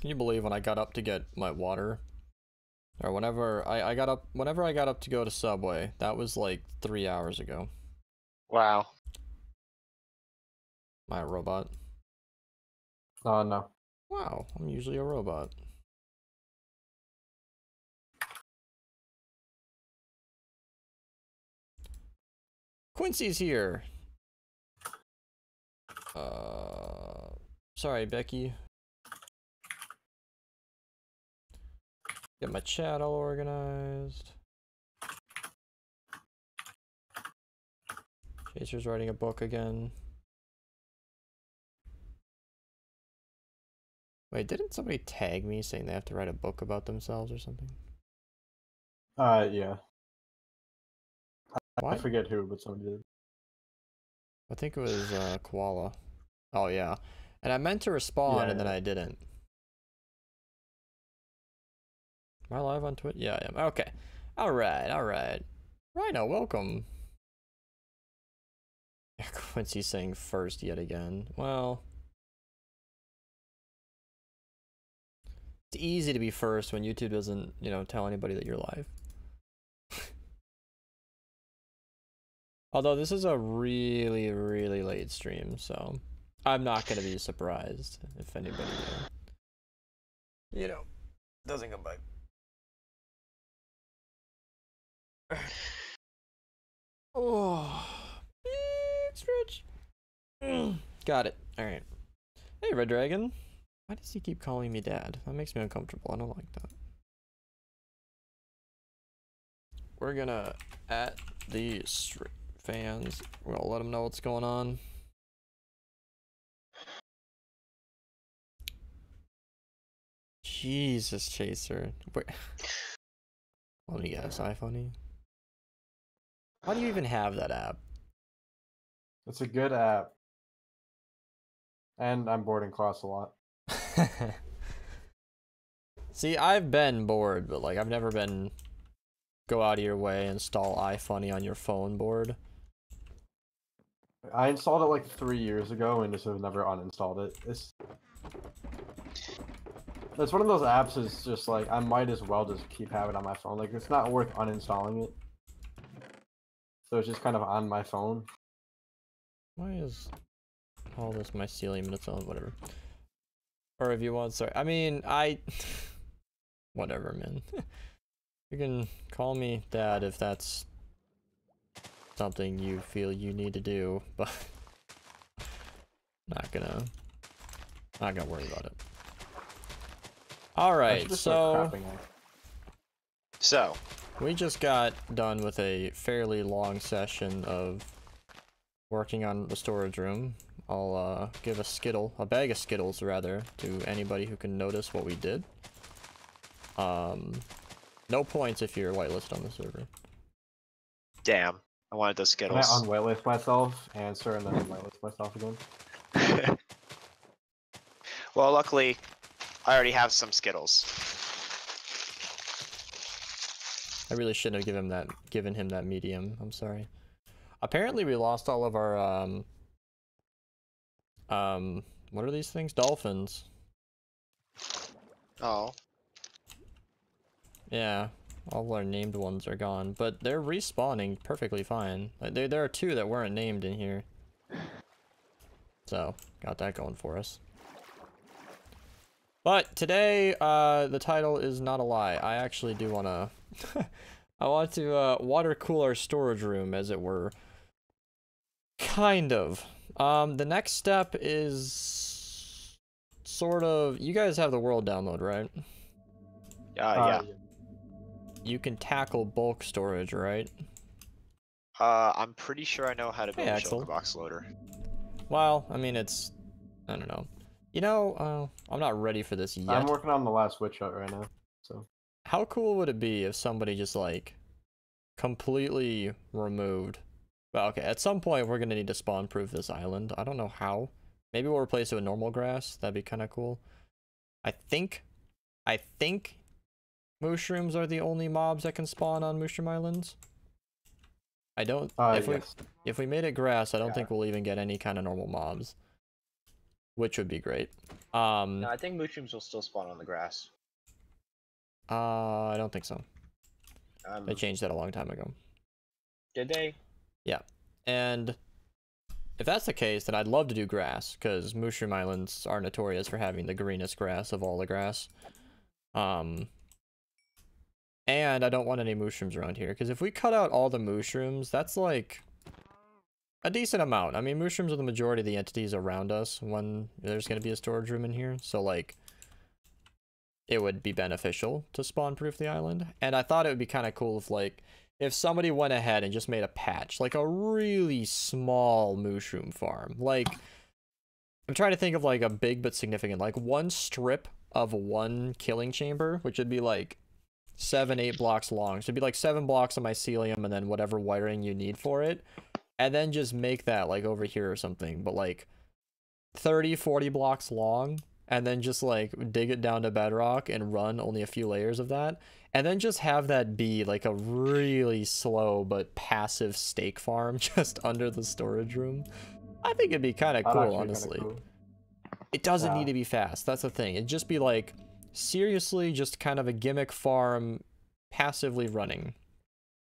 Can you believe when I got up to get my water? Or whenever I got up to go to Subway, that was like 3 hours ago. Wow. Am I a robot? No. Wow, I'm usually a robot. Quincy's here. Sorry, Becky. Get my chat all organized. Chaser's writing a book again. Wait, didn't somebody tag me saying they have to write a book about themselves or something? Yeah. Why? I forget who, but somebody did. I think it was Koala. Oh yeah, and I meant to respond and then I didn't. Am I live on Twitch? Yeah, I am. Okay. All right. Rhino, welcome. Quincy's saying first yet again. Well, it's easy to be first when YouTube doesn't, you know, tell anybody that you're live. Although this is a really, really late stream, so I'm not gonna be surprised if anybody, you know, doesn't come by. Oh, big stretch. Got it. All right. Hey, Red Dragon. Why does he keep calling me dad? That makes me uncomfortable. I don't like that. We're gonna at the fans. We're gonna let them know what's going on. Jesus, Chaser. Wait. Let me guess, iPhone. Why do you even have that app? It's a good app. And I'm bored in class a lot. See, I've been bored, but like I've never been go out of your way, install iFunny on your phone board. I installed it like 3 years ago and just have never uninstalled it. It's one of those apps that's just like, I might as well just keep having it on my phone. Like, it's not worth uninstalling it. So it's just kind of on my phone. Why is all this mycelium in its own? Whatever. Or if you want, sorry. I mean, whatever, man. You can call me dad if that's something you feel you need to do, but not gonna worry about it. All right, so we just got done with a fairly long session of working on the storage room. I'll give a bag of Skittles rather, to anybody who can notice what we did. No points if you're whitelisted on the server. Damn, I wanted those Skittles. Can I unwhitelist myself, answer, and then whitelist myself again? Well, luckily, I already have some Skittles. I really shouldn't have given him that medium. I'm sorry. Apparently, we lost all of our what are these things? Dolphins. Oh. Yeah, all of our named ones are gone, but they're respawning perfectly fine. Like, there are 2 that weren't named in here. So, got that going for us. But today, the title is not a lie. I actually do want to... I want to water cool our storage room, as it were. Kind of. The next step is... sort of... You guys have the world download, right? Yeah. You can tackle bulk storage, right? I'm pretty sure I know how to build a Shulkerbox loader. Well, I mean, it's... I don't know. You know, I'm not ready for this yet. I'm working on the last switch out right now, so... How cool would it be if somebody just, like, completely removed... Well, okay, at some point we're gonna need to spawn-proof this island. I don't know how. Maybe we'll replace it with normal grass. That'd be kind of cool. I think mushrooms are the only mobs that can spawn on Mushroom Islands. I don't... If we made it grass, I don't think we'll even get any kind of normal mobs. which would be great. No, I think mushrooms will still spawn on the grass. I don't think so. They changed that a long time ago. Did they? Yeah, and if that's the case, then I'd love to do grass, because Mushroom Islands are notorious for having the greenest grass of all the grass. And I don't want any mushrooms around here, because if we cut out all the mushrooms, that's like a decent amount. I mean, mushrooms are the majority of the entities around us when there's going to be a storage room in here, so like it would be beneficial to spawn proof the island. And I thought it would be kind of cool if somebody went ahead and just made a patch, like a really small mushroom farm. Like, I'm trying to think of like a big but significant, like one strip of one killing chamber, which would be like 7-8 blocks long. So it'd be like 7 blocks of mycelium and then whatever wiring you need for it. And then just make that like over here or something, but like 30-40 blocks long. And then just like dig it down to bedrock and run only a few layers of that. And then just have that be like a really slow but passive steak farm just under the storage room. I think it'd be kind of cool, honestly. Cool. It doesn't need to be fast. That's the thing. It'd just be like, seriously, just kind of a gimmick farm passively running.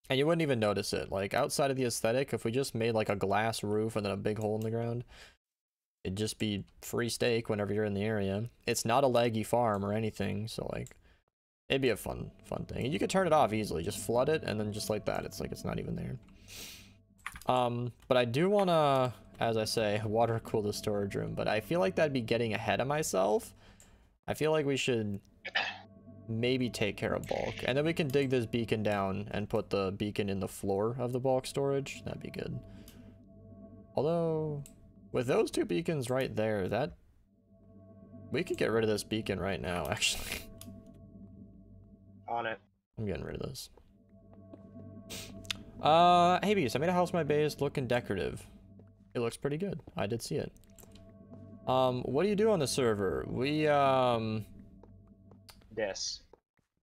And you wouldn't even notice it. Like, outside of the aesthetic, if we just made like a glass roof and then a big hole in the ground, it'd just be free steak whenever you're in the area. It's not a laggy farm or anything, so like, it'd be a fun thing. And you could turn it off easily. Just flood it, and then just like that, it's like it's not even there. But I do want to, as I say, water cool the storage room, but I feel like that'd be getting ahead of myself. I feel like we should maybe take care of bulk, and then we can dig this beacon down and put the beacon in the floor of the bulk storage. That'd be good. Although, with those 2 beacons right there, we could get rid of this beacon right now, actually. On it. I'm getting rid of this. Hey Beast, I made a house in my base looking decorative. It looks pretty good. I did see it. What do you do on the server? We, This.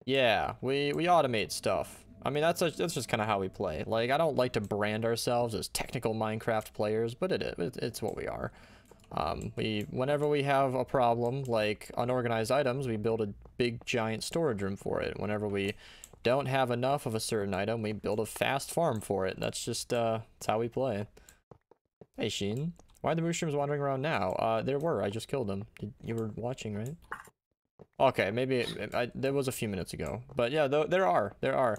Yeah, we automate stuff. I mean, that's just kind of how we play. Like, I don't like to brand ourselves as technical Minecraft players, but it's what we are. Whenever we have a problem, like unorganized items, we build a big giant storage room for it. Whenever we don't have enough of a certain item, we build a fast farm for it. That's just, that's how we play. Hey, Sheen. Why are the mushrooms wandering around now? There were. I just killed them. You were watching, right? Okay, maybe there was a few minutes ago, but yeah, there are.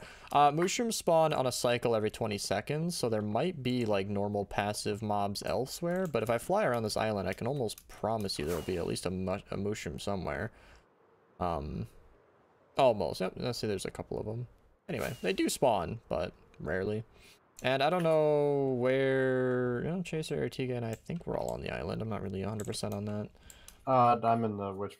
Mushrooms spawn on a cycle every 20 seconds, so there might be like normal passive mobs elsewhere, but if I fly around this island, I can almost promise you there'll be at least a mushroom somewhere. Almost. Yep, let's see, there's a couple of them. Anyway, they do spawn, but rarely. And I don't know where, you know, Chaser, Artiga, and I think we're all on the island. I'm not really 100% on that. I'm in the which?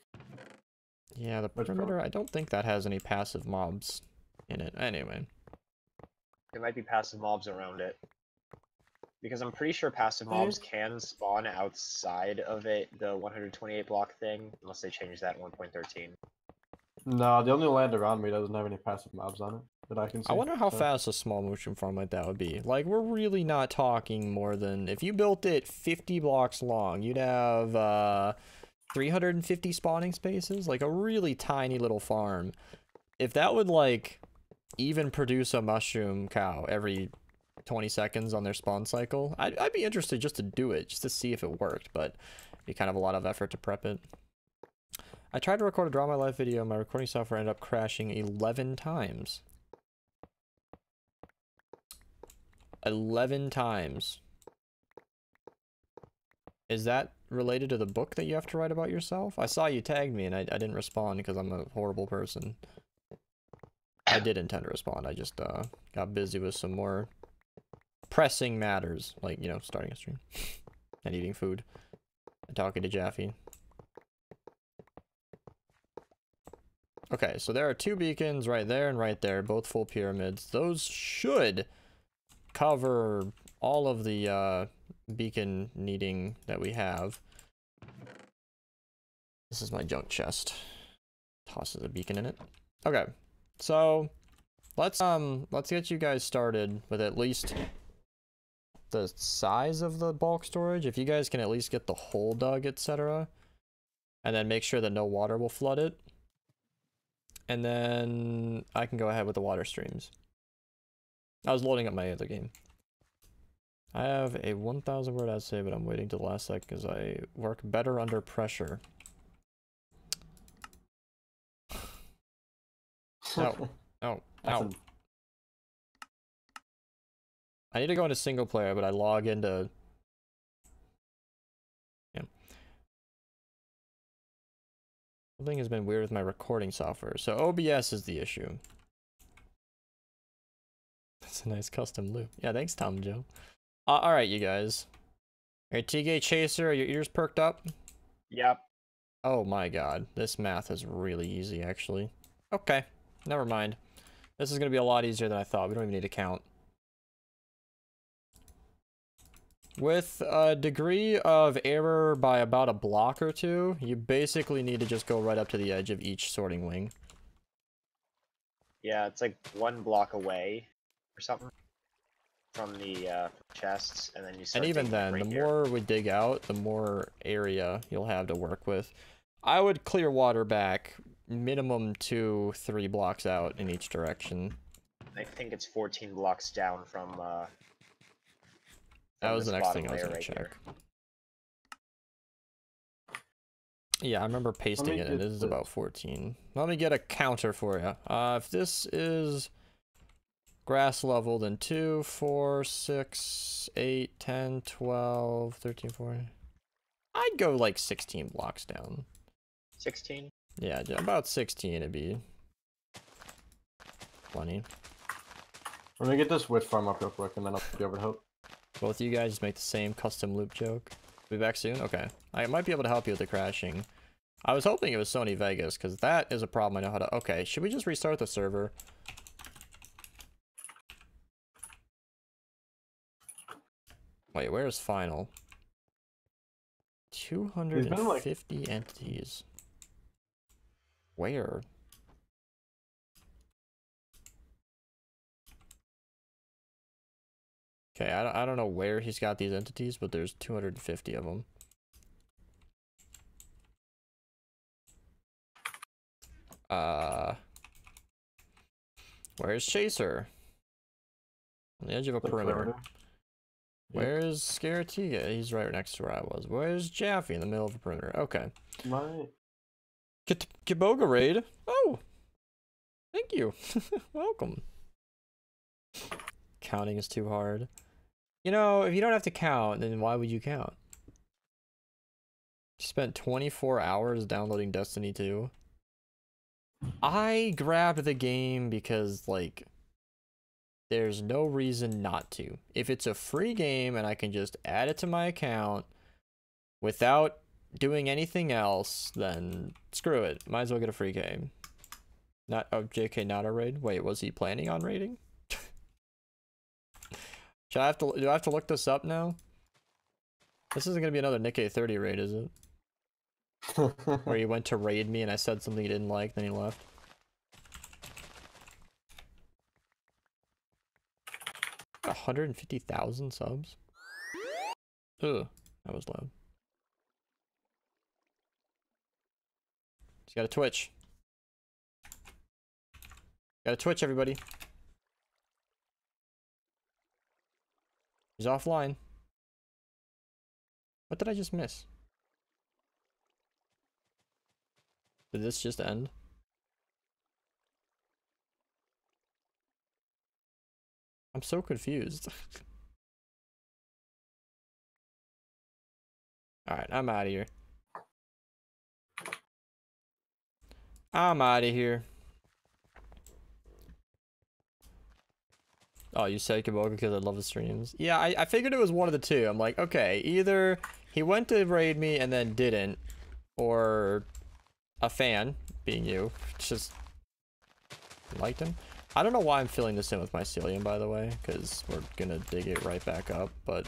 Yeah, the perimeter, I don't think that has any passive mobs in it. Anyway. There might be passive mobs around it. Because I'm pretty sure passive mobs can spawn outside of it, the 128 block thing, unless they change that in 1.13. No, the only land around me doesn't have any passive mobs on it that I can see. I wonder how fast a small mushroom farm like that would be. Like, we're really not talking more than, if you built it 50 blocks long, you'd have, 350 spawning spaces, like a really tiny little farm. If that would like even produce a mushroom cow every 20 seconds on their spawn cycle, I'd be interested just to do it, just to see if it worked, but it'd be kind of a lot of effort to prep it. I tried to record a Draw My Life video, my recording software ended up crashing 11 times. 11 times. Is that related to the book that you have to write about yourself? I saw you tagged me and I didn't respond because I'm a horrible person. I did intend to respond. I just got busy with some more pressing matters, like, you know, starting a stream and eating food and talking to Jaffe. Okay, so there are 2 beacons right there and right there, both full pyramids. Those should cover all of the beacon needing that we have. This is my junk chest. Tosses a beacon in it. Okay, so let's get you guys started with at least the size of the bulk storage. If you guys can at least get the hole dug, etc. and then make sure that no water will flood it. And then I can go ahead with the water streams. I was loading up my other game. I have a 1,000 word essay, but I'm waiting till the last second because I work better under pressure. No, no, no. I need to go into single player, but I log into... Yeah. Something has been weird with my recording software. So OBS is the issue. That's a nice custom loop. Yeah, thanks, Tom and Joe. Alright, you guys. Alright, TK Chaser, are your ears perked up? Yep. Oh my god. This math is really easy, actually. Okay, never mind. This is going to be a lot easier than I thought. We don't even need to count. With a degree of error by about a block or two, you basically need to just go right up to the edge of each sorting wing. Yeah, it's like 1 block away or something from the chests, and then you start. And even digging then, right the here. more we dig out, the more area you'll have to work with. I would clear water back minimum 2-3 blocks out in each direction. I think it's 14 blocks down from That was this the next bottom thing I was layer gonna right check. here. Yeah, I remember pasting it, and this is about 14. Let me get a counter for you. If this is grass level, then 2, 4, 6, 8, 10, 12, 13, 14. I'd go like 16 blocks down. 16? Yeah, about 16 it'd be plenty. Let me get this width farm up real quick, and then I'll be over to Hope. Both of you guys just make the same custom loop joke. Be back soon? Okay. I might be able to help you with the crashing. I was hoping it was Sony Vegas, because that is a problem I know how to... Okay, should we just restart the server? Wait, where's final? 250 entities. Where? Okay, I don't know where he's got these entities, but there's 250 of them. Where's Chaser? On the edge of a perimeter. Where's Scaratiga? He's right next to where I was. Where's Jaffe? In the middle of a perimeter. Okay. Right. Kiboga raid. Oh! Thank you. Welcome. Counting is too hard. You know, if you don't have to count, then why would you count? You spent 24 hours downloading Destiny 2. I grabbed the game because, like, there's no reason not to. If it's a free game and I can just add it to my account without doing anything else, then screw it. Might as well get a free game. Not, oh, JK, not a raid? Wait, was he planning on raiding? Do I have to look this up now? This isn't gonna be another Nikkei 30 raid, is it? Where he went to raid me and I said something he didn't like, then he left. Got 150,000 subs? Ugh, that was loud. He's got a Twitch. Got a Twitch, everybody. He's offline. What did I just miss? Did this just end? I'm so confused. Alright, I'm out of here. I'm out of here. Oh, you said Kiboga because I love the streams. Yeah, I figured it was one of the two. I'm like, okay, either he went to raid me and then didn't, or a fan, being you, just liked him. I don't know why I'm filling this in with mycelium, by the way, because we're gonna dig it right back up, but,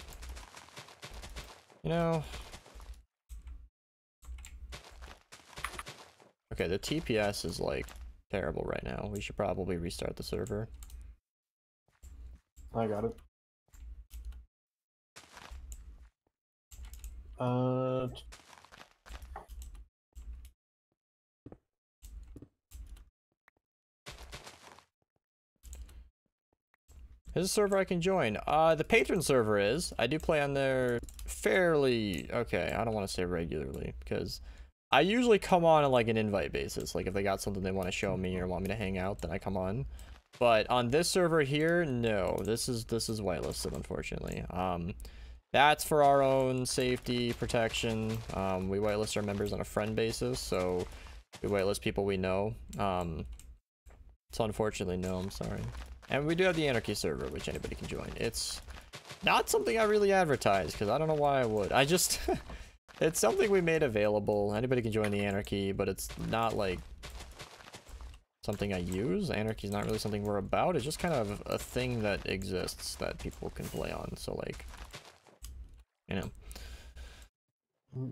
you know. Okay, the TPS is, like, terrible right now. We should probably restart the server. I got it. Here's a server I can join. The patron server is. I do play on there fairly... Okay, I don't want to say regularly, because I usually come on like an invite basis. Like, if they got something they want to show me or want me to hang out, then I come on. But on this server here, no. This is whitelisted, unfortunately. That's for our own safety, protection. We whitelist our members on a friend basis, so we whitelist people we know. So unfortunately, no, I'm sorry. And we do have the Anarchy server, which anybody can join. It's not something I really advertise, because I don't know why I would. I just... it's something we made available. Anybody can join the Anarchy, but it's not, like, something I use. Anarchy's not really something we're about. It's just kind of a thing that exists that people can play on. So, like, you know.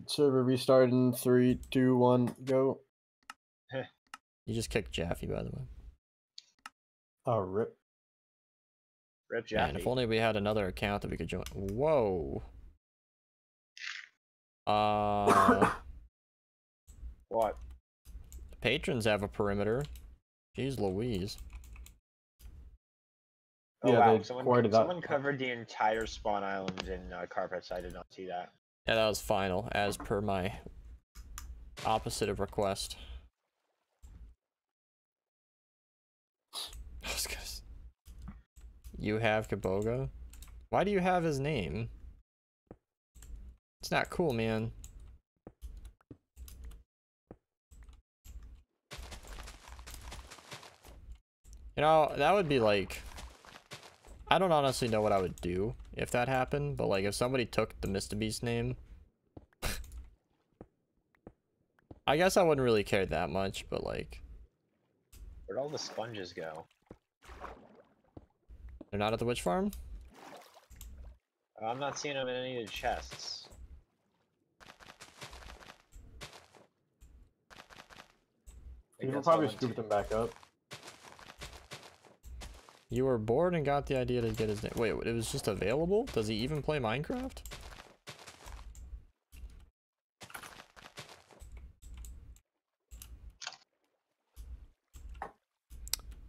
Server restart in 3, 2, 1, go. You just kicked Jaffe, by the way. Oh, rip. Rip Jaffe. Man, if only we had another account that we could join. Whoa. What? Patrons have a perimeter. Jeez Louise. Oh Yeah, wow, they someone quieted up. covered the entire spawn island in carpets. I did not see that. Yeah, that was final, as per my opposite of request. I was gonna say, you have Kaboga? Why do you have his name? It's not cool, man. You know, that would be like... I don't honestly know what I would do if that happened, but like if somebody took the Mr. Beast name... I guess I wouldn't really care that much, but like... Where'd all the sponges go? They're not at the witch farm? I'm not seeing them in any of the chests. People probably scooped them back up. You were bored and got the idea to get his name. Wait, it was just available? Does he even play Minecraft?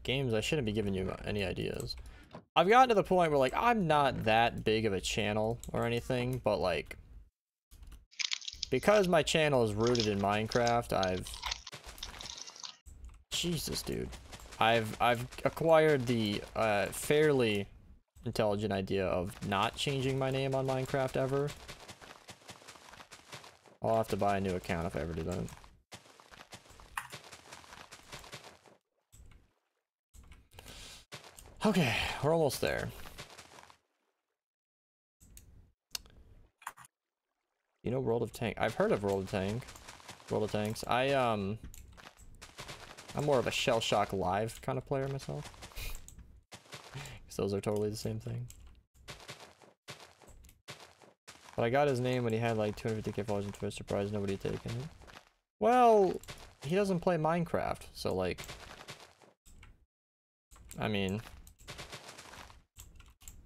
Games, I shouldn't be giving you any ideas. I've gotten to the point where, like, I'm not that big of a channel or anything, but, like, because my channel is rooted in Minecraft, Jesus, dude. I've acquired the fairly intelligent idea of not changing my name on Minecraft ever. I'll have to buy a new account if I ever do that. Okay, we're almost there. You know World of Tank? I've heard of World of Tanks. I'm more of a Shell Shock Live kind of player myself. Because those are totally the same thing. But I got his name when he had like 250k followers and Twitch. Surprised nobody had taken it. Well, he doesn't play Minecraft, so like... I mean...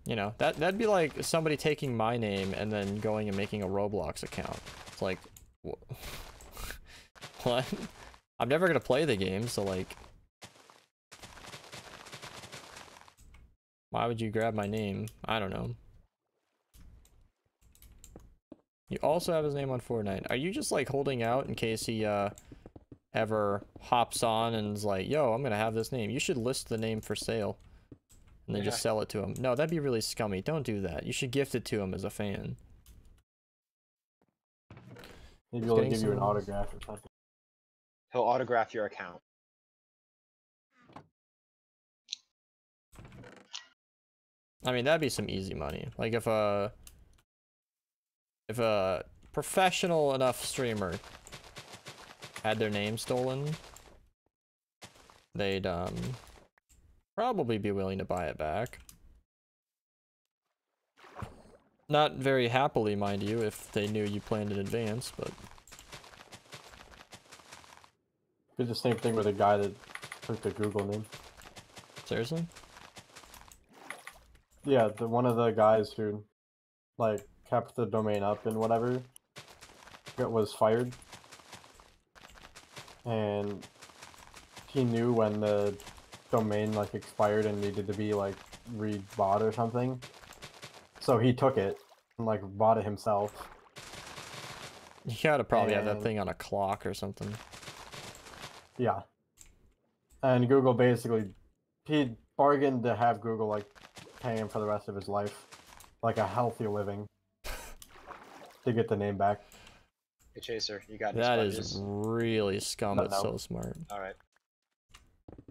You know, that'd be like somebody taking my name and then going and making a Roblox account. It's like... What? I'm never gonna play the game, so like... Why would you grab my name? I don't know. You also have his name on Fortnite. Are you just like holding out in case he ever hops on and is like, yo, I'm gonna have this name. You should list the name for sale. And then just sell it to him. No, that'd be really scummy. Don't do that. You should gift it to him as a fan. Maybe he'll give you an autograph or something. He'll autograph your account. I mean, that'd be some easy money. Like if a professional enough streamer had their name stolen, they'd probably be willing to buy it back. Not very happily, mind you, if they knew you planned in advance, but... Did the same thing with a guy that took the Google name. Seriously? Yeah, one of the guys who, like, kept the domain up and whatever, was fired. And he knew when the domain, like, expired and needed to be, like, rebought or something. So he took it and like bought it himself. You gotta probably have that And- thing on a clock or something. Yeah. And Google basically, he bargained to have Google like pay him for the rest of his life, like a healthy living, to get the name back. Hey Chaser, you got any That sponges? is really scum, but No. so smart. Alright.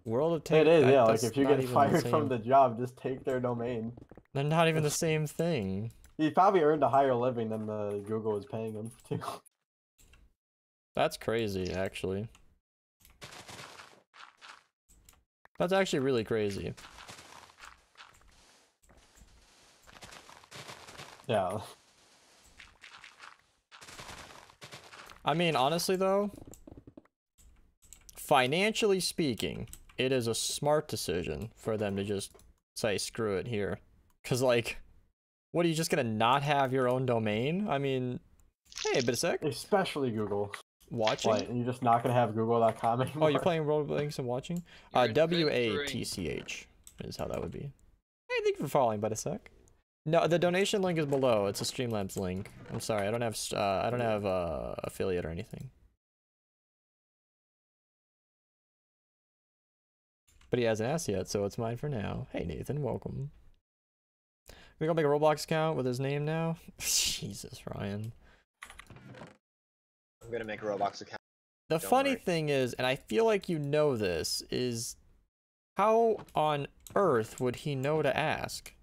World of Tank. It is, yeah. Like that's if you not get even fired the from same. the job, just take their domain. They're not even the same thing. He probably earned a higher living than the Google was paying him too. That's crazy, actually. That's actually really crazy. Yeah. I mean, honestly though, financially speaking, it is a smart decision for them to just say, screw it here. Cause like, what, are you just gonna not have your own domain? I mean, hey, but a sec. Especially Google. Watching? Like, you're just not gonna have Google.com anymore. Oh, you're playing Roblox and watching? You're in WATCH is how that would be. Hey, thank you for following, but a sec. No, the donation link is below. It's a Streamlabs link. I'm sorry, I don't have affiliate or anything. But he hasn't asked yet, so it's mine for now. Hey Nathan, welcome. We gonna make a Roblox account with his name now? Jesus, Ryan. I'm gonna make a Roblox account. The Don't funny worry. thing is, and I feel like you know this, is how on earth would he know to ask?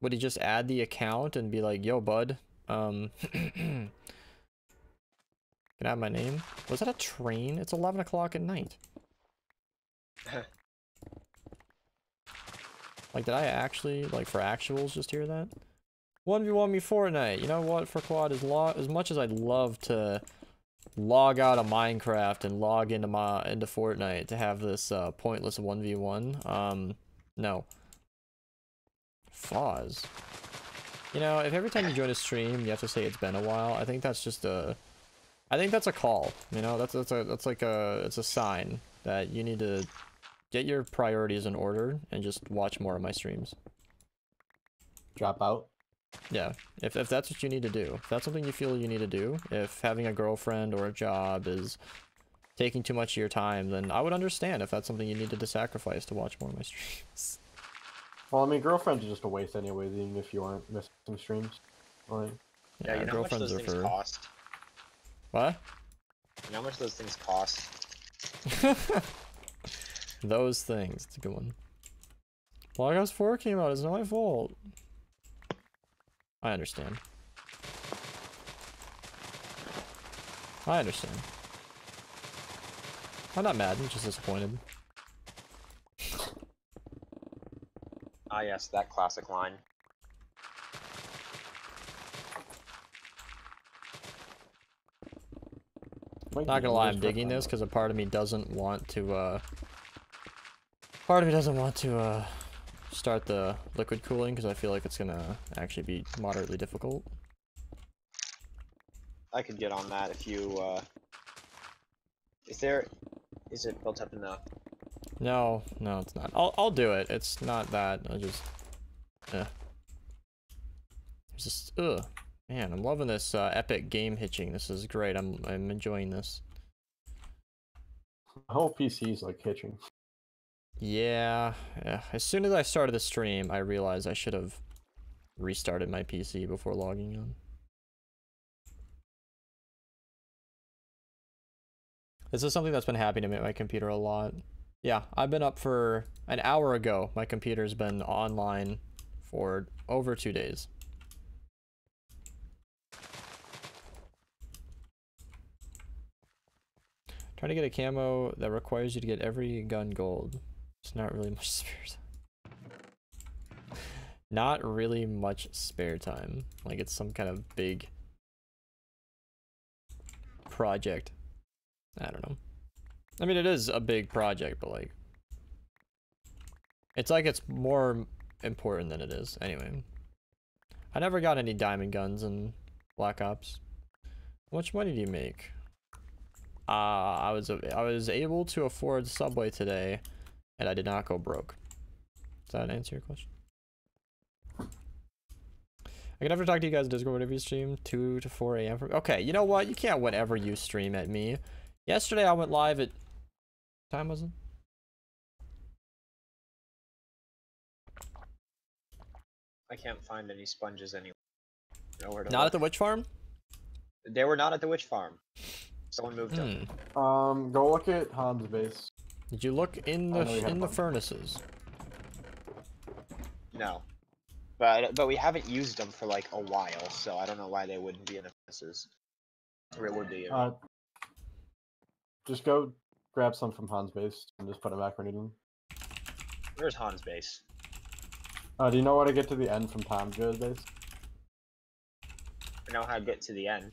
Would he just add the account and be like, yo, bud, can I have my name? Was that a train? It's 11 o'clock at night. Like, did I actually, like, for actuals, just hear that? 1v1 me Fortnite. You know what, for Quad, as much as I'd love to log out of Minecraft and log into Fortnite to have this pointless 1v1, no. Fawz. You know, if every time you join a stream you have to say it's been a while, I think that's just a... I think that's a call, you know, that's like a, it's a sign that you need to get your priorities in order and just watch more of my streams. Drop out. Yeah, if that's what you need to do, if that's something you feel you need to do, if having a girlfriend or a job is taking too much of your time, then I would understand if that's something you needed to sacrifice to watch more of my streams. Well, I mean, girlfriends are just a waste anyways, even if you aren't missing some streams. Like, Yeah, you know how much those things cost? What? You know how much those things cost? Those things, it's a good one. Block House 4 came out, it's not my fault. I understand. I understand. I'm not mad, I'm just disappointed. Ah yes, that classic line. Might Not be gonna lie, English, I'm but digging I this don't because a part of me doesn't want to, start the liquid cooling because I feel like it's gonna actually be moderately difficult. I could get on that if you, is it built up in the... No, it's not. I'll do it. It's not that. I just, It's just, man, I'm loving this epic game hitching. This is great. I'm enjoying this. The whole PC's like hitching. Yeah. As soon as I started the stream, I realized I should have restarted my PC before logging on. This is something that's been happening to me at my computer a lot. Yeah, I've been up for an hour ago. My computer's been online for over 2 days. Trying to get a camo that requires you to get every gun gold. It's not really much spare time. Not really much spare time. Like it's some kind of big project. I don't know. I mean, it is a big project, but like, it's like it's more important than it is. Anyway, I never got any diamond guns in Black Ops. How much money do you make? I was able to afford Subway today, and I did not go broke. Does that answer your question? I can never talk to you guys in Discord whenever you stream, 2 to 4 a.m. Okay, you know what? You can't whenever you stream at me. Yesterday I went live at... What time was it? I can't find any sponges anywhere. Nowhere to Not look. at the witch farm? They were not at the witch farm. Someone moved them. Go look at Han's base. Did you look in the furnaces? No. But we haven't used them for like a while, so I don't know why they wouldn't be in the furnaces. Or it would be. Just go grab some from Han's base and just put them back where you need them. Where's Han's base? Do you know how to get to the end from Tom's base? I know how to get to the end.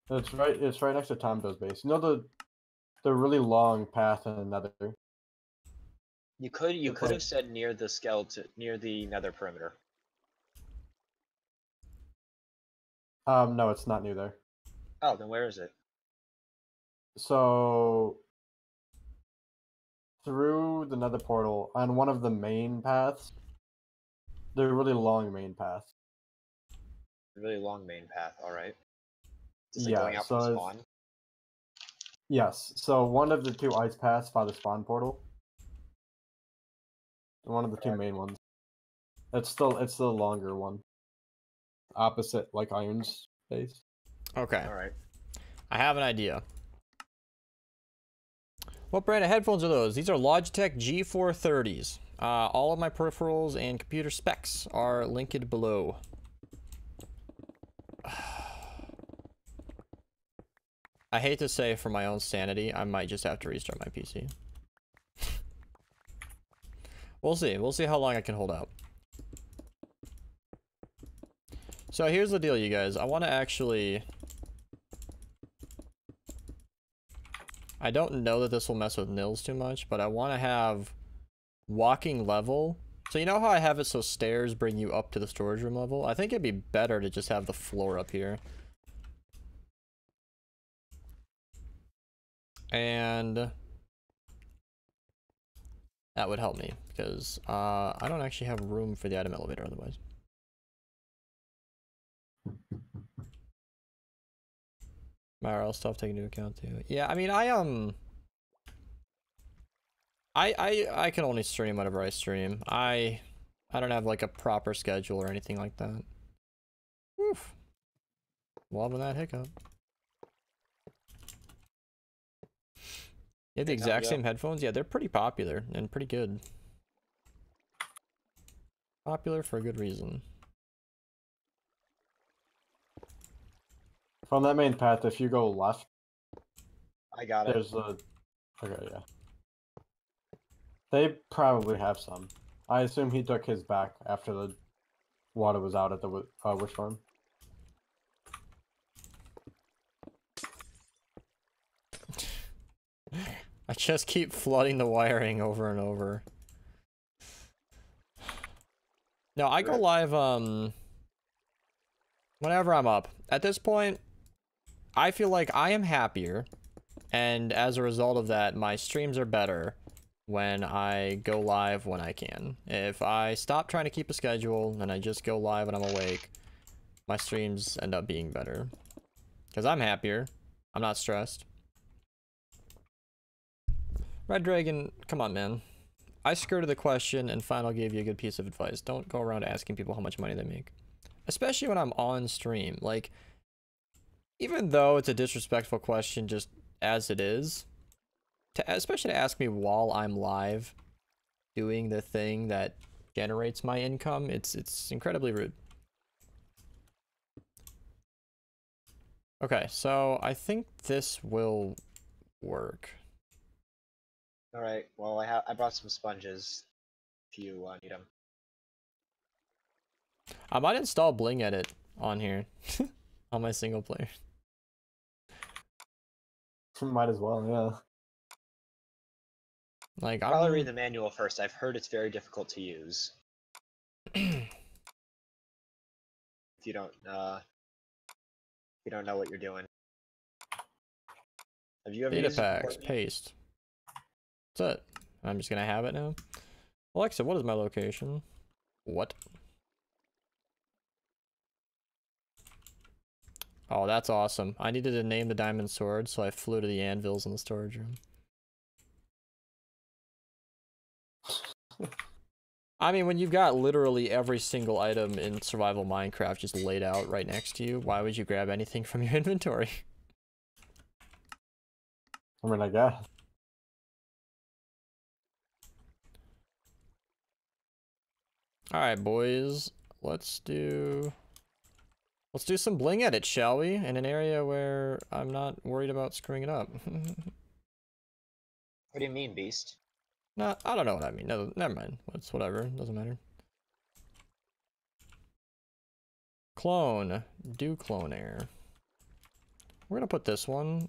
It's right next to Tom's base. You know the really long path in the Nether. You could have said near the skeleton, near the Nether perimeter. No, it's not near there. Oh, then where is it? So through the Nether portal on one of the main paths. The really long main path. Really long main path, alright. Is it going out from spawn? Yes, so one of the two ice paths by the spawn portal. One of the two main ones. It's the longer one. Opposite, like Iron's base. Okay. Alright. I have an idea. What brand of headphones are those? These are Logitech G430s. All of my peripherals and computer specs are linked below. I hate to say, for my own sanity, I might just have to restart my PC. We'll see. We'll see how long I can hold out. So here's the deal, you guys. I want to actually... I don't know that this will mess with nils too much, but I want to have walking level. So you know how I have it so stairs bring you up to the storage room level? I think it'd be better to just have the floor up here. And that would help me because I don't actually have room for the item elevator otherwise. My RL stuff taken into account too. Yeah, I mean, I can only stream whatever I stream. I don't have like a proper schedule or anything like that. Oof. Loving that hiccup. You have the exact same headphones? Yeah, they're pretty popular and pretty good. Popular for a good reason. From that main path, if you go left, I got it. There's a... Okay, yeah. They probably have some. I assume he took his back after the water was out at the wish farm. I just keep flooding the wiring over and over. No, I go live whenever I'm up. At this point, I feel like I am happier, and as a result of that, my streams are better when I go live when I can. If I stop trying to keep a schedule and I just go live when I'm awake, my streams end up being better. Because I'm happier. I'm not stressed. Red Dragon, come on, man. I skirted the question and Final gave you a good piece of advice. Don't go around asking people how much money they make. Especially when I'm on stream. Like, even though it's a disrespectful question just as it is, especially to ask me while I'm live doing the thing that generates my income, it's incredibly rude. Okay, so I think this will work. All right. Well, I brought some sponges. If you need them. I might install Bling Edit on here on my single player. Might as well, yeah. Like, I'll probably read the manual first. I've heard it's very difficult to use. If you don't know what you're doing. Have you ever data used it packs, before? paste. That's it. I'm just gonna have it now. Alexa, what is my location? What? Oh, that's awesome. I needed to name the diamond sword, so I flew to the anvils in the storage room. I mean, when you've got literally every single item in survival Minecraft just laid out right next to you, why would you grab anything from your inventory? I mean, I guess. Alright, boys. Let's do some bling edit, shall we? In an area where I'm not worried about screwing it up. What do you mean, Beast? No, I don't know what I mean. No, never mind. It's whatever. Doesn't matter. Clone. Do clone air. We're gonna put this one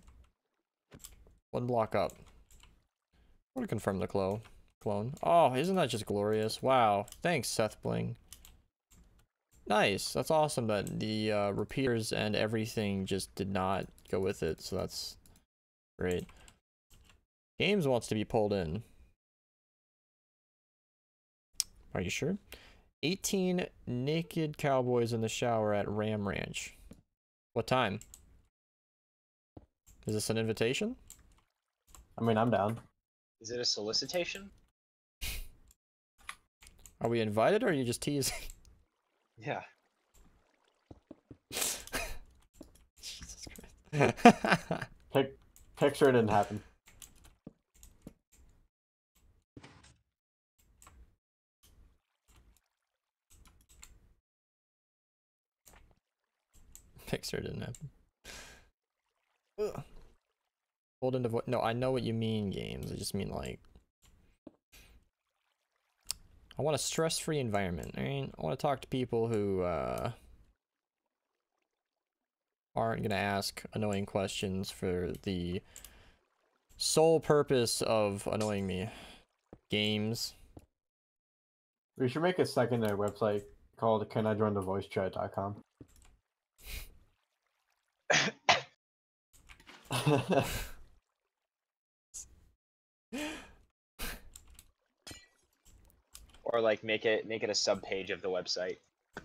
block up. We're gonna confirm the clone. Oh, isn't that just glorious? Wow. Thanks, Seth Bling. Nice. That's awesome that the repeaters and everything just did not go with it, so that's great. Games wants to be pulled in. Are you sure? 18 naked cowboys in the shower at Ram Ranch. What time? Is this an invitation? I mean, I'm down. Is it a solicitation? Are we invited or are you just teasing? Yeah. Jesus Christ. Picture it didn't happen. Picture didn't happen. Ugh. Hold into voice. No, I know what you mean, games. I just mean like. I want a stress-free environment. I mean, I want to talk to people who aren't gonna ask annoying questions for the sole purpose of annoying me. Games. We should make a secondary website called canijointhevoicechat.com. Or like make it a sub page of the website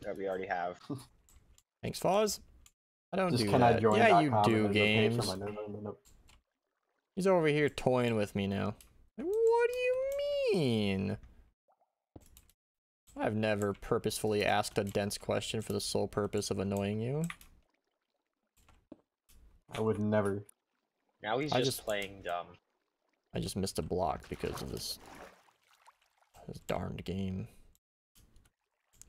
that we already have. Thanks, Foz. I don't Just do can I that. join Yeah, you .com do, and there's a page games. for my no. He's over here toying with me now. Like, what do you mean? I've never purposefully asked a dense question for the sole purpose of annoying you. I would never. Now he's just playing dumb. I just missed a block because of this darned game.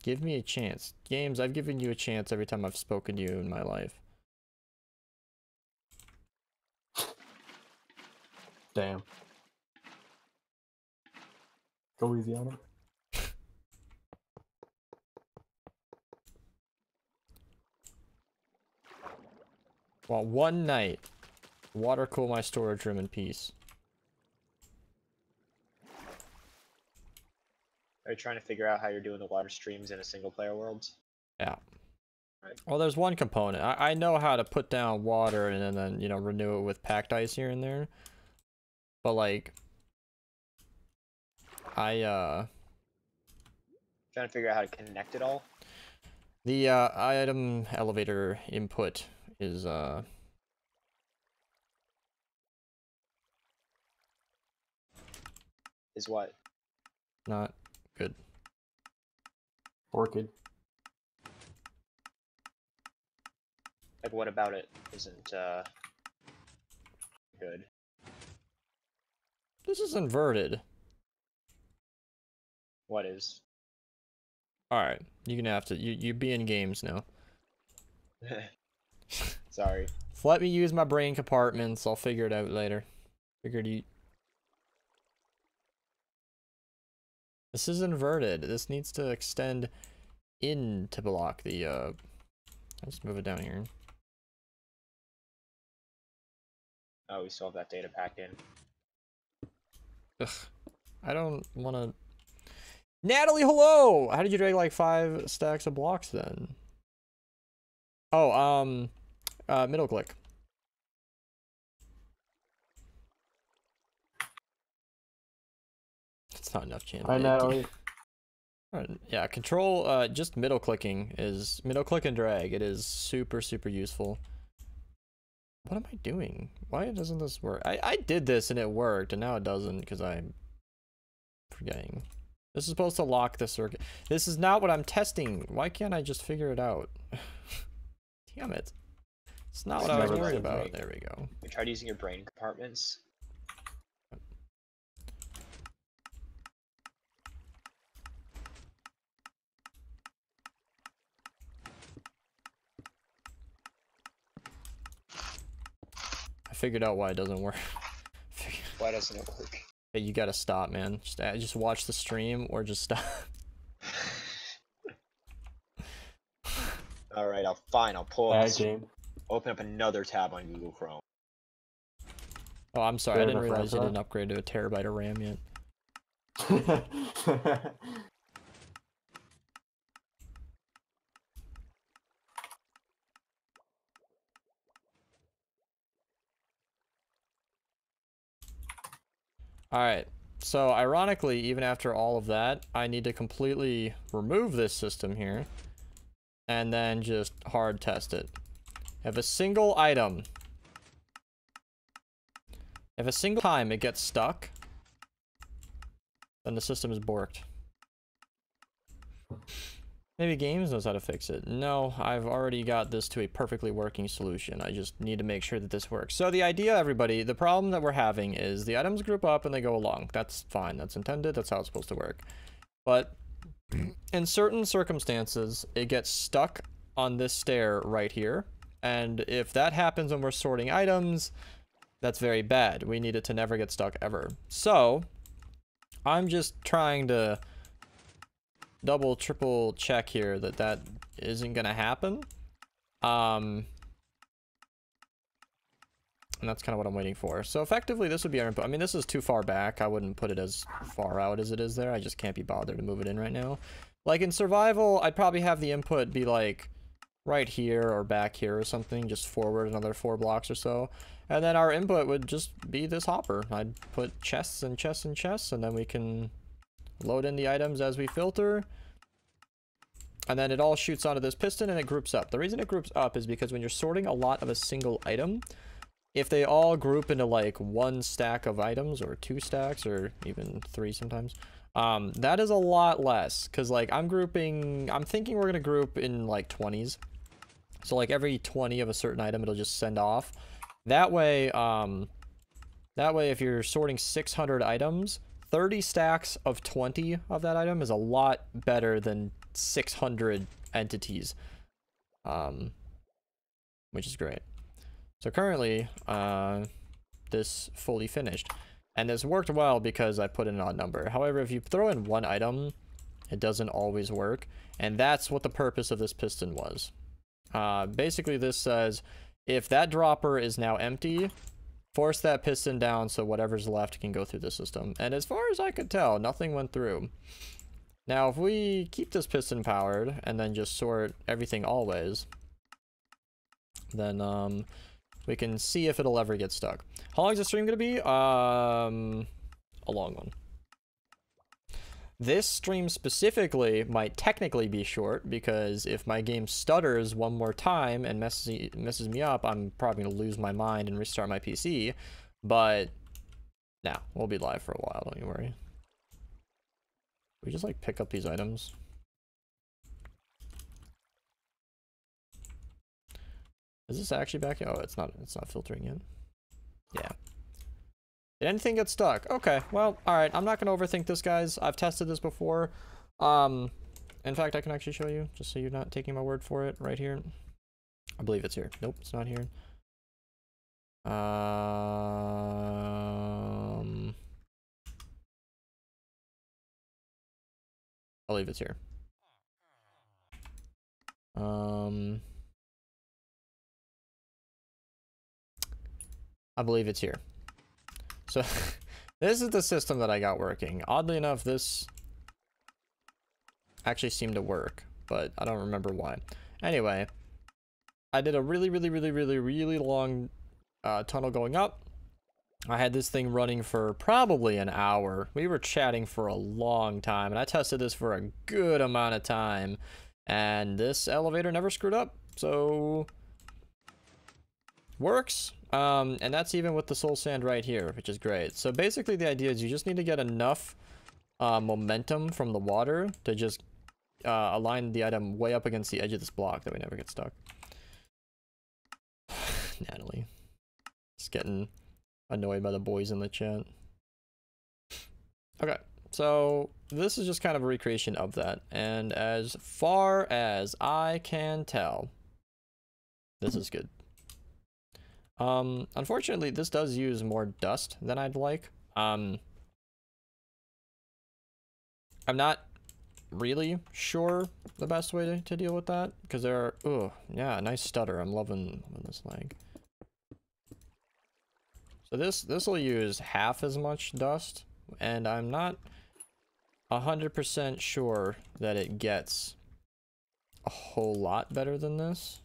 Give me a chance. Games, I've given you a chance every time I've spoken to you in my life. Damn. Go easy on him. Well, one night, water cool my storage room in peace. Are you trying to figure out how you're doing the water streams in a single player world? Yeah. Right. Well, there's one component. I know how to put down water and then, you know, renew it with packed ice here and there. But, like, Trying to figure out how to connect it all? the, item elevator input is, Is what? not good. Orchid. Like, what about it isn't, good? This is inverted. What is? Alright, you're gonna have to, you be in games now. Sorry. So let me use my brain compartments, I'll figure it out later. Figured you... This is inverted. This needs to extend in to block the, I'll just move it down here. Oh, we still have that data packed in. Ugh. I don't wanna... Natalie, hello! How did you drag like 5 stacks of blocks then? Oh, middle click. It's not enough chance. I know. Yeah, control, just middle clicking is, middle click and drag. It is super, super useful. What am I doing? Why doesn't this work? I did this and it worked, and now it doesn't because I'm forgetting. This is supposed to lock the circuit. This is not what I'm testing. Why can't I just figure it out? Damn it. It's not what I was worried about. There we go. You tried using your brain compartments. I figured out why it doesn't work. Why doesn't it work? Hey, you gotta stop, man. Just watch the stream or just stop. All right, I'll pull up. Open up another tab on Google Chrome. Oh, I'm sorry. I didn't realize you didn't upgrade to a terabyte of RAM yet. Alright, so ironically, even after all of that, I need to completely remove this system here and then just hard test it. If a single item, if a single time it gets stuck, then the system is borked. Maybe Games knows how to fix it. No, I've already got this to a perfectly working solution. I just need to make sure that this works. So the idea, everybody, the problem that we're having is the items group up and they go along. That's fine. That's intended. That's how it's supposed to work. But in certain circumstances, it gets stuck on this stair right here. And if that happens when we're sorting items, that's very bad. We need it to never get stuck ever. So I'm just trying to double, triple check here that that isn't gonna happen. And that's kind of what I'm waiting for. So effectively, this would be our input. I mean, this is too far back. I wouldn't put it as far out as it is there. I just can't be bothered to move it in right now. Like in survival, I'd probably have the input be like right here or back here or something, just forward another 4 blocks or so. And then our input would just be this hopper. I'd put chests and chests and chests, and then we can load in the items as we filter. And then it all shoots onto this piston and it groups up. The reason it groups up is because when you're sorting a lot of a single item, if they all group into like 1 stack of items or 2 stacks or even 3 sometimes, that is a lot less. Cause like I'm thinking we're gonna group in like 20s. So like every 20 of a certain item, it'll just send off. That way if you're sorting 600 items, 30 stacks of 20 of that item is a lot better than 600 entities, which is great. So currently, this fully finished, and this worked well because I put in an odd number. However, if you throw in 1 item, it doesn't always work, and that's what the purpose of this piston was. Basically, this says if that dropper is now empty, force that piston down so whatever's left can go through the system. And as far as I could tell, nothing went through. Now, if we keep this piston powered and then just sort everything always, then we can see if it'll ever get stuck. How long is the stream gonna be? A long one. This stream specifically might technically be short because if my game stutters one more time and messes me up, I'm probably gonna lose my mind and restart my PC. But now we'll be live for a while, don't you worry. We just like pick up these items. Is this actually back? Oh, it's not filtering in. Yeah. Did anything get stuck? Okay, well, alright, I'm not gonna overthink this, guys. I've tested this before. In fact, I can actually show you, just so you're not taking my word for it, right here. I believe it's here. Nope, it's not here. I believe it's here. I believe it's here. So this is the system that I got working. Oddly enough, this actually seemed to work, but I don't remember why. Anyway, I did a really long tunnel going up. I had this thing running for probably an hour. We were chatting for a long time, and I tested this for a good amount of time, and this elevator never screwed up. So works. And that's even with the soul sand right here, which is great. So basically the idea is you just need to get enough momentum from the water to just align the item way up against the edge of this block that we never get stuck. Natalie. Just getting annoyed by the boys in the chat. Okay, so this is just kind of a recreation of that. And as far as I can tell, this is good. Unfortunately, this does use more dust than I'd like. I'm not really sure the best way to deal with that, because there are, oh yeah, nice stutter. I'm loving this lag. So this will use half as much dust, and I'm not 100% sure that it gets a whole lot better than this.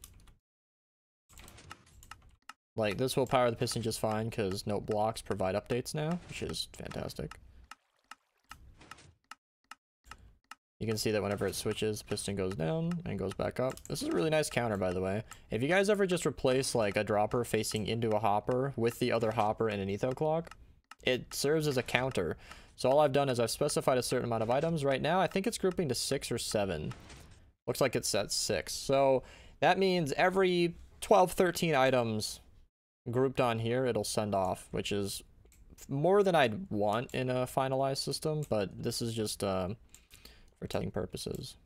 Like, this will power the piston just fine because note blocks provide updates now, which is fantastic. You can see that whenever it switches, the piston goes down and goes back up. This is a really nice counter, by the way. If you guys ever just replace like a dropper facing into a hopper with the other hopper and an etho clock, it serves as a counter. So all I've done is I've specified a certain amount of items. Right now, I think it's grouping to 6 or 7. Looks like it's at 6. So that means every 12, 13 items grouped on here, it'll send off, which is more than I'd want in a finalized system, but this is just for testing purposes.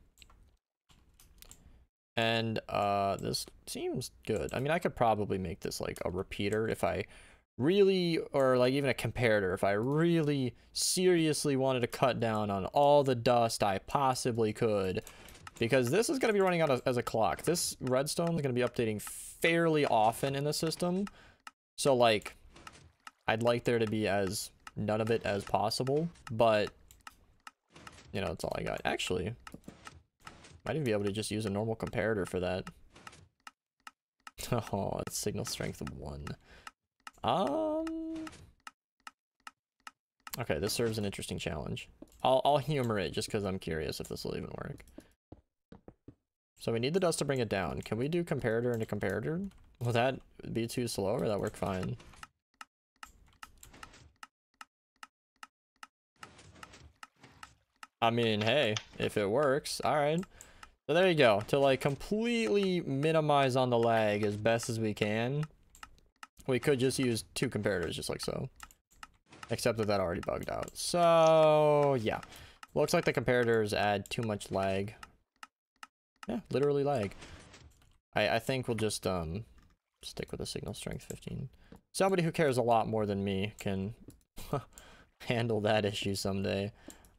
And this seems good. I mean, I could probably make this like a repeater if I really, or like even a comparator, if I really seriously wanted to cut down on all the dust I possibly could, because this is going to be running out as a clock. This redstone is going to be updating fairly often in the system. So like, I'd like there to be as none of it as possible, but you know, that's all I got. Actually, might even be able to just use a normal comparator for that. Oh, it's signal strength of 1. Okay, this serves an interesting challenge. I'll humor it just because I'm curious if this will even work. So we need the dust to bring it down. Can we do comparator into comparator? Will that be too slow or will that work fine? I mean, hey, if it works, alright. So there you go. To like completely minimize on the lag as best as we can, we could just use 2 comparators just like so. Except that already bugged out. So, yeah. Looks like the comparators add too much lag. Yeah, literally lag. I think we'll just stick with the signal strength 15. Somebody who cares a lot more than me can handle that issue someday.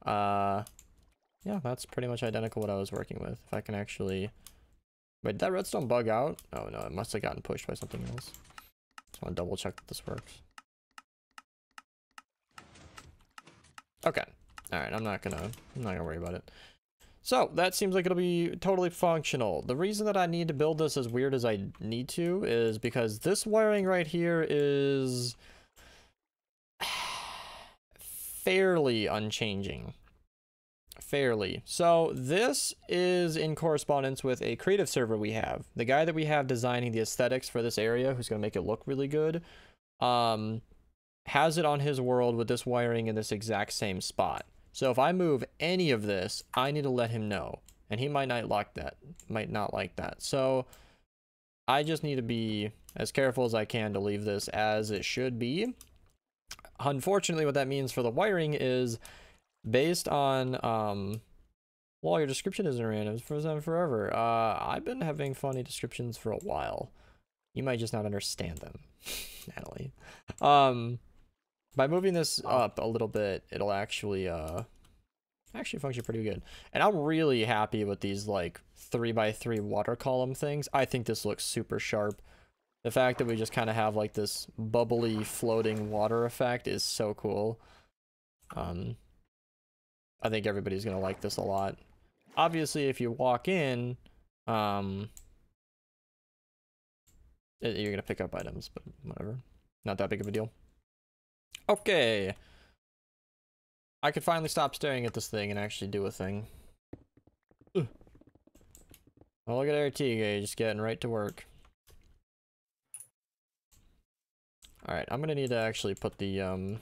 Yeah, that's pretty much identical what I was working with. If I can actually... Wait, did that redstone bug out? Oh no, it must have gotten pushed by something else. Just want to double check that this works. Okay. Alright, I'm not gonna worry about it. So, that seems like it'll be totally functional. The reason that I need to build this as weird as I need to is because this wiring right here is fairly unchanging. Fairly. So, this is in correspondence with a creative server we have. The guy that we have designing the aesthetics for this area, who's going to make it look really good, has it on his world with this wiring in this exact same spot. So if I move any of this, I need to let him know. And he might not like that. So I just need to be as careful as I can to leave this as it should be. Unfortunately, what that means for the wiring is based on, well, your description isn't random, it's frozen forever. I've been having funny descriptions for a while. You might just not understand them, Natalie. By moving this up a little bit, it'll actually function pretty good. And I'm really happy with these like 3x3 water column things. I think this looks super sharp. The fact that we just kind of have like this bubbly floating water effect is so cool. I think everybody's gonna like this a lot. Obviously, if you walk in, you're gonna pick up items, but whatever. Not that big of a deal. Okay. I could finally stop staring at this thing and actually do a thing. Ugh. Oh, look at AT just getting right to work. Alright, I'm gonna need to actually put the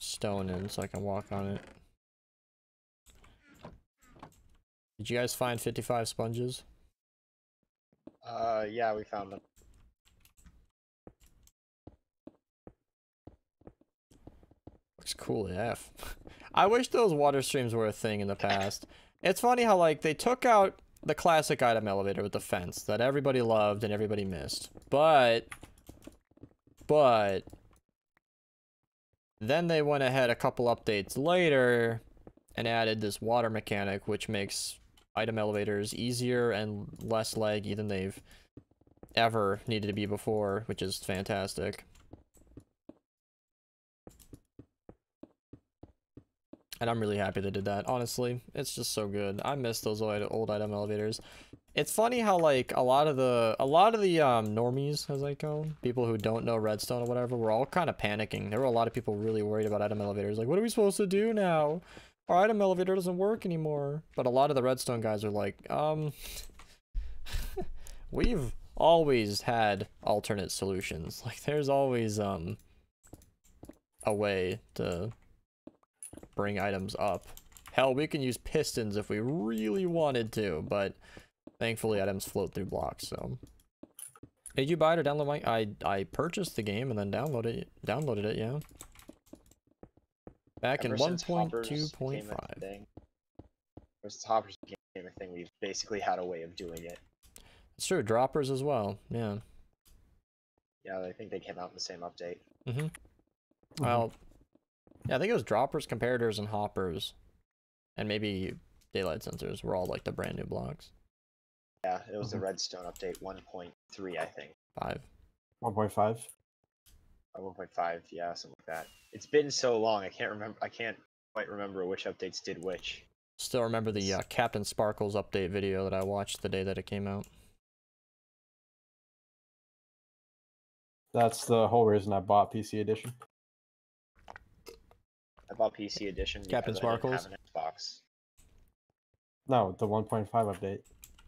stone in so I can walk on it. Did you guys find 55 sponges? Yeah, we found them. Looks cool AF. I wish those water streams were a thing in the past. It's funny how, like, they took out the classic item elevator with the fence that everybody loved and everybody missed. But then they went ahead a couple updates later and added this water mechanic, which makes item elevators easier and less laggy than they've ever needed to be before, which is fantastic. And I'm really happy they did that, honestly. It's just so good. I miss those old item elevators. It's funny how, like, a lot of the normies, as I call them, people who don't know redstone or whatever, were all kind of panicking. There were a lot of people really worried about item elevators. Like, what are we supposed to do now? Our item elevator doesn't work anymore. But a lot of the redstone guys are like, we've always had alternate solutions. Like, there's always, a way to bring items up. Hell, we can use pistons if we really wanted to, but thankfully items float through blocks, so. Did you buy it or download my... I purchased the game and then downloaded it, yeah. Back in 1.2.5. Ever since Hoppers became a thing, we've basically had a way of doing it. It's true, droppers as well, yeah. Yeah, I think they came out in the same update. Mm-hmm. Well, yeah, I think it was droppers, comparators, and hoppers. And maybe daylight sensors were all like the brand new blocks. Yeah, it was the redstone update 1.3, I think. 5. 1.5. 1.5, yeah, something like that. It's been so long, I can't quite remember which updates did which. Still remember the Captain Sparkles update video that I watched the day that it came out. That's the whole reason I bought PC Edition. I bought PC Edition Captain because I didn't Sparkles? have an Xbox. No, the 1.5 update.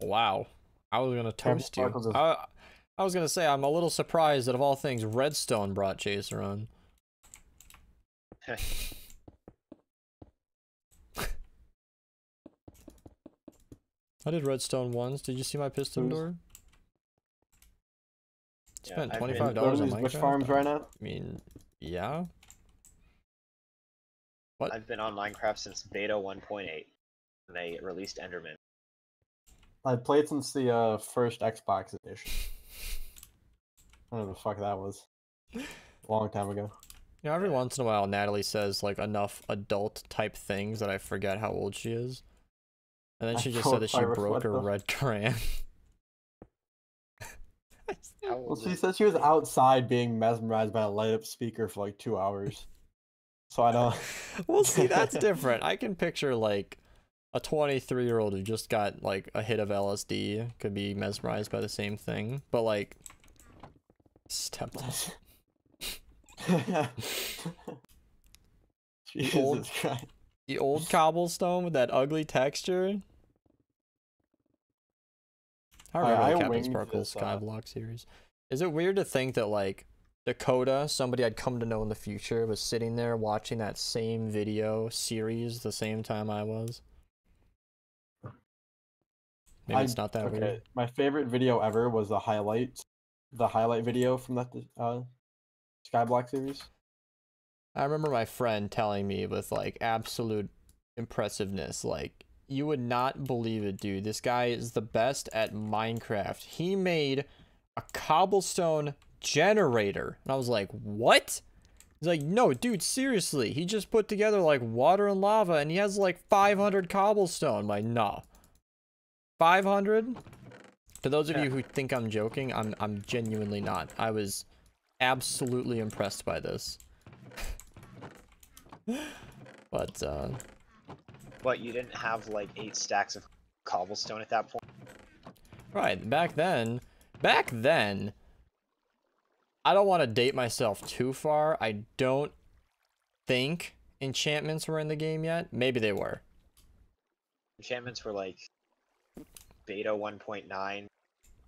Wow. I was gonna toast you. Sparkles is- I was gonna say, I'm a little surprised that of all things, Redstone brought Chaser on. I did Redstone once. Did you see my piston door? Spent $25 on these bush Minecraft. farms right now. I mean, yeah. What? I've been on Minecraft since beta 1.8, and they released Enderman. I played since the first Xbox edition. I don't know what the fuck that was. A long time ago. You know, every once in a while, Natalie says, like, enough adult-type things that I forget how old she is. And then she just said that she broke her red crayon. Well, she said she was outside being mesmerized by a light-up speaker for like 2 hours. So I don't... Well, see, that's different. I can picture, like, a 23-year-old who just got, like, a hit of LSD could be mesmerized by the same thing. But, like... Stepdad. Jesus Christ. The old cobblestone with that ugly texture. I remember the Captain Sparkles Skyblock series. Is it weird to think that, like, Dakota, somebody I'd come to know in the future, was sitting there watching that same video series the same time I was? Maybe it's not that weird. My favorite video ever was the highlight video from that Skyblock series. I remember my friend telling me with, like, absolute impressiveness, like, you would not believe it, dude. This guy is the best at Minecraft. He made a cobblestone generator. And I was like, what? He's like, no, dude, seriously. He just put together, like, water and lava, and he has, like, 500 cobblestone. I'm like, no. 500? To those of you who think I'm joking, I'm genuinely not. I was absolutely impressed by this. But, What, you didn't have, like, 8 stacks of cobblestone at that point? right, back then, I don't want to date myself too far. I don't think enchantments were in the game yet. Maybe they were. Enchantments were, like, beta 1.9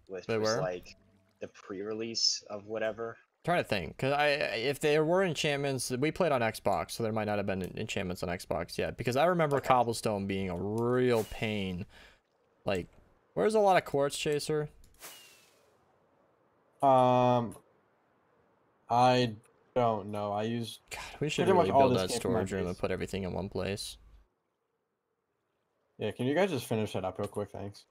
with They just, were? like, the pre-release of whatever. Trying to think, because if there were enchantments, we played on Xbox, so there might not have been enchantments on Xbox yet. Because I remember Okay. Cobblestone being a real pain. Like, where's a lot of quartz, Chaser? I don't know. I use God, we should pretty much really all build this that came from my storage room and base. put everything in one place. Yeah, can you guys just finish that up real quick? Thanks.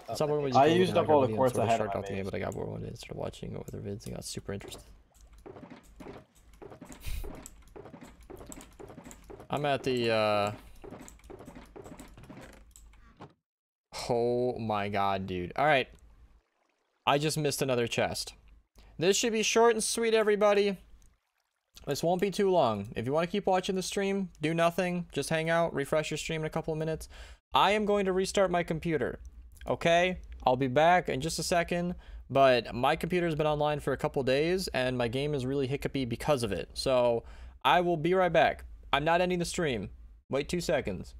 That's not what we I just used up all the quartz I had in shark my out the game, base. but I got bored one day and started watching other vids and got super interested. I'm at the oh my god, dude. Alright. I just missed another chest. This should be short and sweet, everybody. This won't be too long. If you want to keep watching the stream, do nothing. Just hang out, refresh your stream in a couple of minutes. I am going to restart my computer. Okay? I'll be back in just a second. But my computer's been online for a couple days, and my game is really hiccupy because of it. So, I will be right back. I'm not ending the stream. Wait 2 seconds.